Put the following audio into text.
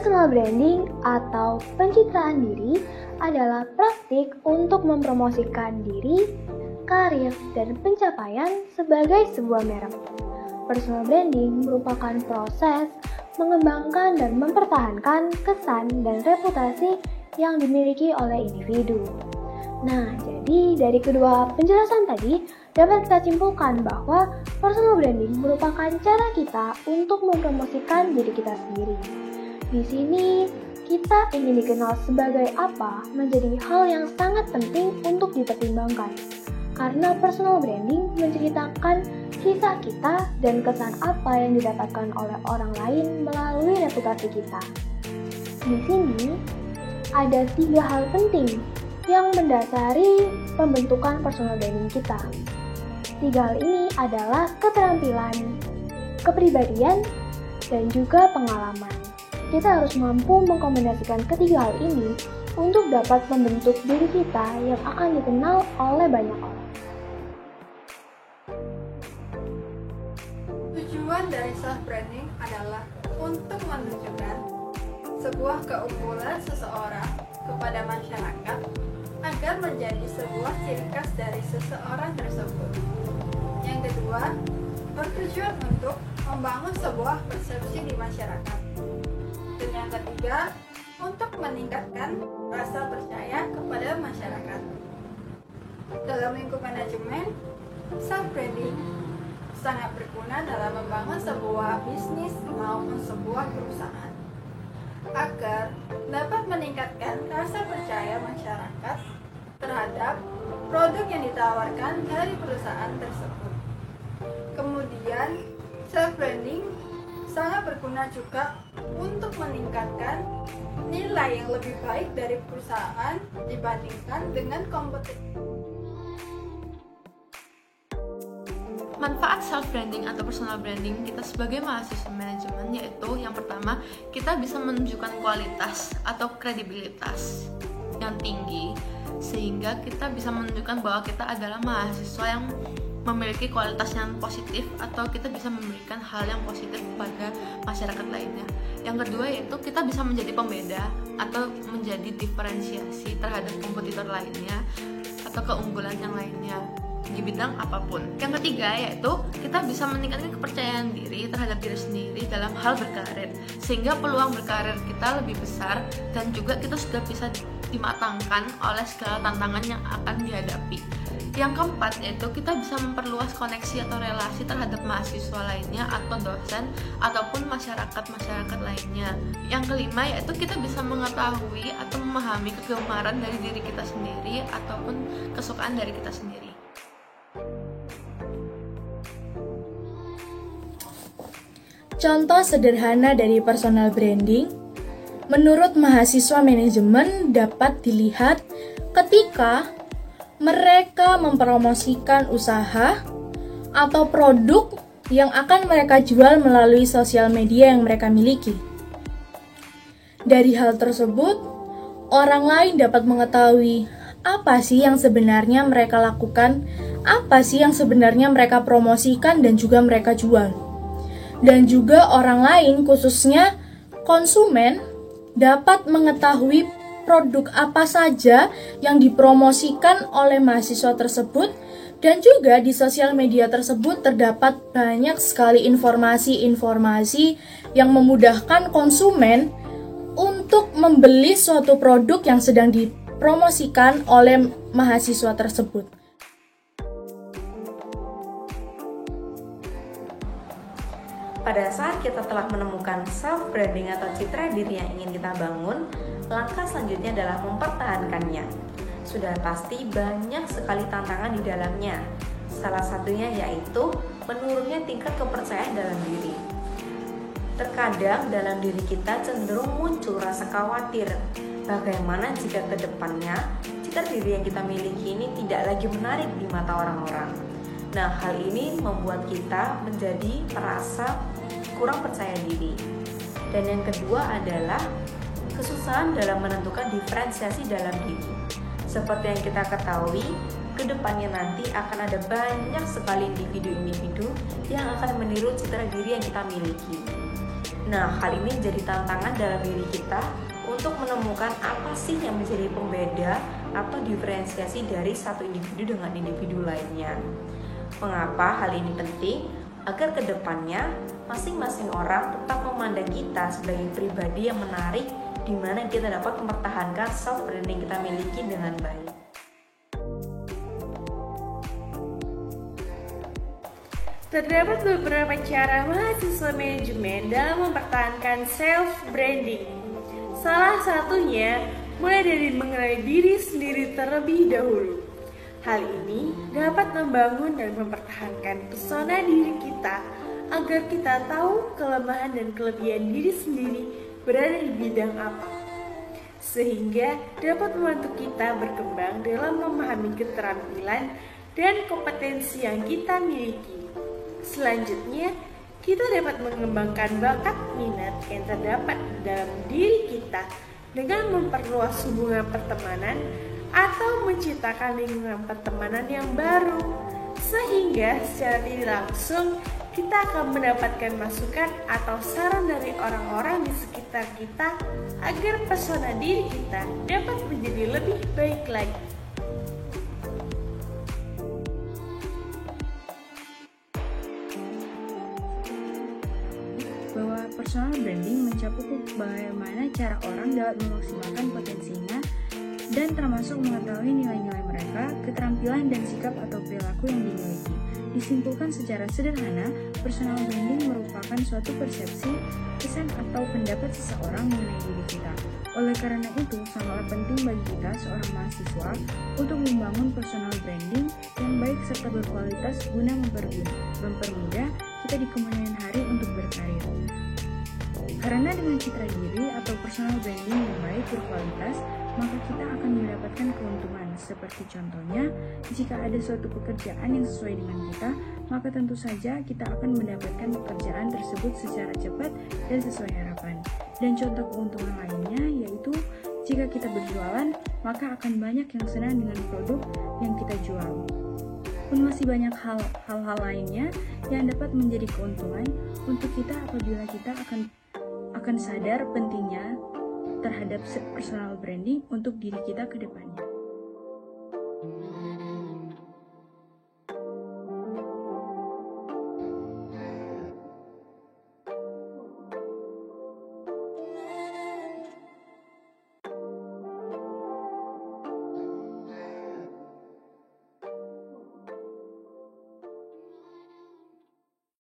Personal branding atau pencitraan diri adalah praktik untuk mempromosikan diri, karir, dan pencapaian sebagai sebuah merek. Personal branding merupakan proses mengembangkan dan mempertahankan kesan dan reputasi yang dimiliki oleh individu. Nah, jadi dari kedua penjelasan tadi dapat kita simpulkan bahwa personal branding merupakan cara kita untuk mempromosikan diri kita sendiri. Di sini kita ingin dikenal sebagai apa menjadi hal yang sangat penting untuk dipertimbangkan. Karena personal branding menceritakan kisah kita dan kesan apa yang didapatkan oleh orang lain melalui reputasi kita. Di sini ada 3 hal penting yang mendasari pembentukan personal branding kita. 3 hal ini adalah keterampilan, kepribadian, dan juga pengalaman. Kita harus mampu mengkombinasikan ketiga hal ini untuk dapat membentuk diri kita yang akan dikenal oleh banyak orang. Tujuan dari self-branding adalah untuk menunjukkan sebuah keunggulan seseorang kepada masyarakat agar menjadi sebuah ciri khas dari seseorang tersebut. Yang kedua, bertujuan untuk membangun sebuah persepsi di masyarakat. Dan yang ketiga, untuk meningkatkan rasa percaya kepada masyarakat. Dalam lingkup manajemen, self-branding sangat berguna dalam membangun sebuah bisnis maupun sebuah perusahaan agar dapat meningkatkan rasa percaya masyarakat terhadap produk yang ditawarkan dari perusahaan tersebut. Kemudian, self-branding sangat berguna juga untuk meningkatkan nilai yang lebih baik dari perusahaan dibandingkan dengan kompetitor. Manfaat self-branding atau personal branding kita sebagai mahasiswa manajemen yaitu yang pertama, kita bisa menunjukkan kualitas atau kredibilitas yang tinggi sehingga kita bisa menunjukkan bahwa kita adalah mahasiswa yang memiliki kualitas yang positif atau kita bisa memberikan hal yang positif kepada masyarakat lainnya. Yang kedua yaitu kita bisa menjadi pembeda atau menjadi diferensiasi terhadap kompetitor lainnya atau keunggulan yang lainnya di bidang apapun. Yang ketiga yaitu kita bisa meningkatkan kepercayaan diri terhadap diri sendiri dalam hal berkarir sehingga peluang berkarir kita lebih besar dan juga kita sudah bisa dimatangkan oleh segala tantangan yang akan dihadapi. Yang keempat yaitu kita bisa memperluas koneksi atau relasi terhadap mahasiswa lainnya atau dosen ataupun masyarakat lainnya. Yang kelima yaitu kita bisa mengetahui atau memahami kegemaran dari diri kita sendiri ataupun kesukaan dari kita sendiri. Contoh sederhana dari personal branding, menurut mahasiswa manajemen dapat dilihat ketika mereka mempromosikan usaha atau produk yang akan mereka jual melalui sosial media yang mereka miliki. Dari hal tersebut, orang lain dapat mengetahui apa sih yang sebenarnya mereka lakukan, apa sih yang sebenarnya mereka promosikan dan juga mereka jual. Dan juga orang lain, khususnya konsumen, dapat mengetahui produk apa saja yang dipromosikan oleh mahasiswa tersebut dan juga di sosial media tersebut terdapat banyak sekali informasi-informasi yang memudahkan konsumen untuk membeli suatu produk yang sedang dipromosikan oleh mahasiswa tersebut. Pada saat kita telah menemukan self-branding atau citra diri yang ingin kita bangun, langkah selanjutnya adalah mempertahankannya. Sudah pasti banyak sekali tantangan di dalamnya. Salah satunya yaitu menurunnya tingkat kepercayaan dalam diri. Terkadang dalam diri kita cenderung muncul rasa khawatir. Bagaimana jika ke depannya citra diri yang kita miliki ini tidak lagi menarik di mata orang-orang? Nah, hal ini membuat kita menjadi merasa kurang percaya diri. Dan yang kedua adalah kesusahan dalam menentukan diferensiasi dalam diri. Seperti yang kita ketahui, ke depannya nanti akan ada banyak sekali individu-individu yang akan meniru citra diri yang kita miliki. Nah, hal ini jadi tantangan dalam diri kita untuk menemukan apa sih yang menjadi pembeda atau diferensiasi dari satu individu dengan individu lainnya. Mengapa hal ini penting? Agar kedepannya masing-masing orang tetap memandang kita sebagai pribadi yang menarik, di mana kita dapat mempertahankan self-branding kita miliki dengan baik. Terdapat beberapa cara mahasiswa manajemen dalam mempertahankan self-branding. Salah satunya mulai dari mengenali diri sendiri terlebih dahulu. Hal ini dapat membangun dan mempertahankan pesona diri kita agar kita tahu kelemahan dan kelebihan diri sendiri berada di bidang apa, sehingga dapat membantu kita berkembang dalam memahami keterampilan dan kompetensi yang kita miliki. Selanjutnya, kita dapat mengembangkan bakat minat yang terdapat dalam diri kita dengan memperluas hubungan pertemanan atau menciptakan lingkungan pertemanan yang baru, sehingga secara tidak langsung kita akan mendapatkan masukan atau saran dari orang-orang di sekitar kita agar pesona diri kita dapat menjadi lebih baik lagi. Bahwa personal branding mencakup bagaimana cara orang dapat memaksimalkan potensinya dan termasuk mengetahui nilai-nilai mereka, keterampilan dan sikap atau perilaku yang dimiliki. Disimpulkan secara sederhana, personal branding merupakan suatu persepsi, kesan atau pendapat seseorang mengenai diri kita. Oleh karena itu, sangatlah penting bagi kita seorang mahasiswa untuk membangun personal branding yang baik serta berkualitas guna mempermudah kita di kemudian hari untuk berkarir. Karena dengan citra diri atau personal branding yang baik berkualitas, maka kita akan mendapatkan keuntungan. Seperti contohnya, jika ada suatu pekerjaan yang sesuai dengan kita, maka tentu saja kita akan mendapatkan pekerjaan tersebut secara cepat dan sesuai harapan. Dan contoh keuntungan lainnya yaitu jika kita berjualan, maka akan banyak yang senang dengan produk yang kita jual. Pun masih banyak hal-hal lainnya yang dapat menjadi keuntungan untuk kita apabila kita akan sadar pentingnya terhadap personal branding untuk diri kita ke depannya.